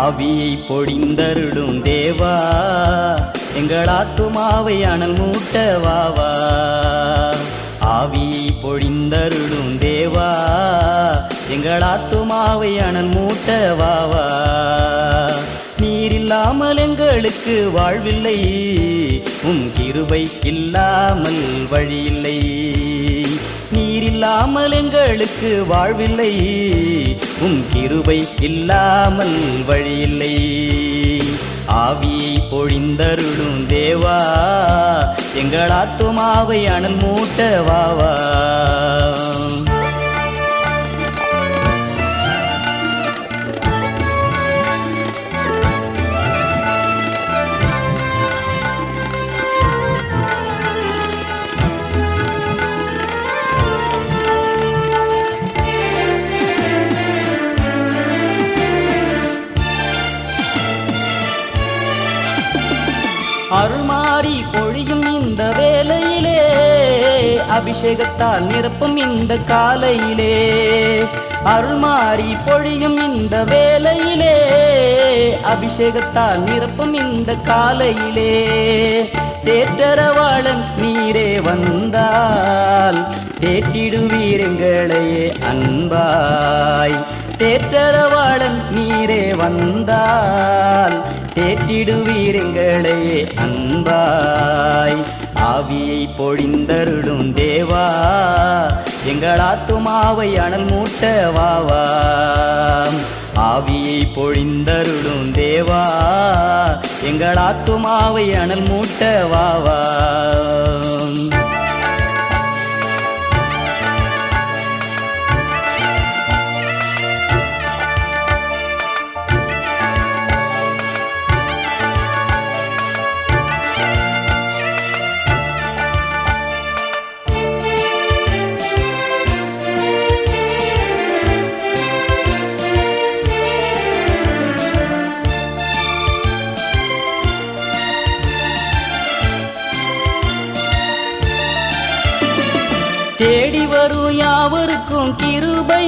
ஆவியை பொழிந்தருளும் தேவா, எங்கள் ஆத்துமாவை அனல் மூட்ட வாவா. ஆவியை பொழிந்தருளும் தேவா, எங்கள் ஆத்துமாவை அனல் மூட்ட வாவா. நீரில்லாமல் எங்களுக்கு வாழ்வில்லை, கிருபை இல்லாமல் வழியில்லை. நீரில்லாமல் எங்களுக்கு வாழ்வில்லை, கிருபை இல்லாமல் வழியில்லை. ஆவியை பொழிந்தருளும் தேவா, எங்கள் ஆத்துமாவை அனல் மூட்ட வாவா. அருள்மாறி பொழியும் இந்த வேளையிலே, அபிஷேகத்தால் நிரப்பும் இந்த காலையிலே. அருள்மாறி பொழியும் இந்த வேளையிலே, அபிஷேகத்தால் நிரப்பும் இந்த காலையிலே. தேற்றரவாளன் நீரே வந்தால், தேற்றிடுவீர் எங்களையே அன்பாய். தேற்றரவாளன் நீரே வந்தால், தேற்றிடுவீர் எங்களையே அன்பாய். ஆவியை பொழிந்தருளும் தேவா, எங்கள் ஆத்துமாவை அனல் மூட்ட வாவா. ஆவியை பொழிந்தருளும் தேவா, எங்கள் ஆத்துமாவை அனல் மூட்ட வாவா. தேடி வரும் யாவருக்கும் கிருபை,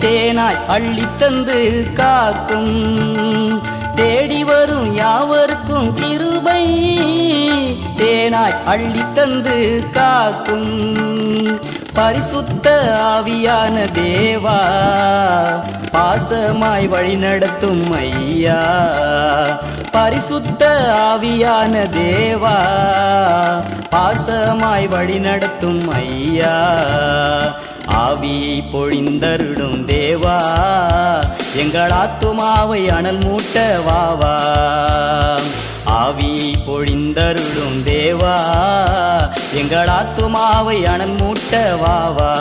தேனாய் அள்ளித்தந்து காக்கும். தேடி வரும் யாவருக்கும் கிருபை, தேனாய் அள்ளித்தந்து காக்கும். பரிசுத்த ஆவியான தேவா, பாசமாய் வழிநடத்தும் ஐயா. பரிசுத்த ஆவியான தேவா, பாசமாய் வழிநடத்தும் ஐயா. ஆவியை பொழிந்தருளும் தேவா, எங்கள் ஆத்துமாவை அனல் மூட்ட வாவா. ஆவியை பொழிந்தருளும் தேவா, எங்கள் ஆத்துமாவை அனல் மூட்ட வாவா.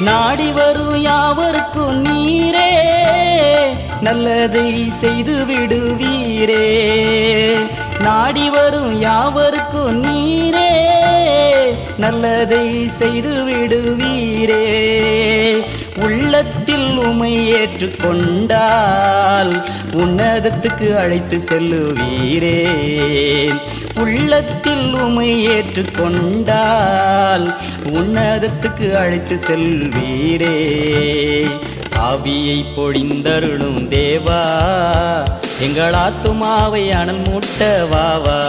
நாடி வரும் யாவருக்கும் நீரே, நல்லதை செய்து விடுவீரே. நாடி வரும் யாவருக்கும் நீரே, நல்லதை செய்து விடுவீரே. உள்ளத்தில் உமை ஏற்றுக்கொண்டால், உன்னதத்துக்கு அழைத்து செல்லுவீரே. உள்ளத்தில் உமை ஏற்றுக்கொண்டால், உன்னதத்துக்கு அழைத்து செல்வீரே. ஆவியை பொழிந்தருளும் தேவா, எங்கள் ஆத்துமாவை அனல் மூட்ட வாவா.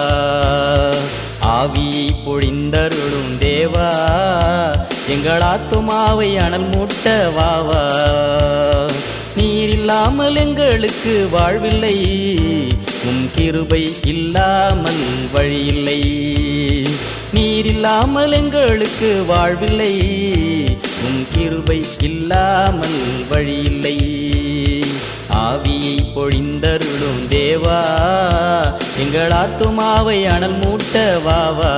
ஆவியை பொழிந்தருளும் தேவா, எங்கள் ஆத்துமாவை அனல் மூட்ட வாவா. நீரில்லாமல் எங்களுக்கு வாழ்வில்லை, கிருபை இல்லாமல் வழியில்லை. நீரில்லாமல் எங்களுக்கு வாழ்வில்லை, கிருபை இல்லாமல் வழியில்லை. ஆவியை பொழிந்தருளும் தேவா, எங்கள் ஆத்துமாவை அனல் மூட்ட வாவா.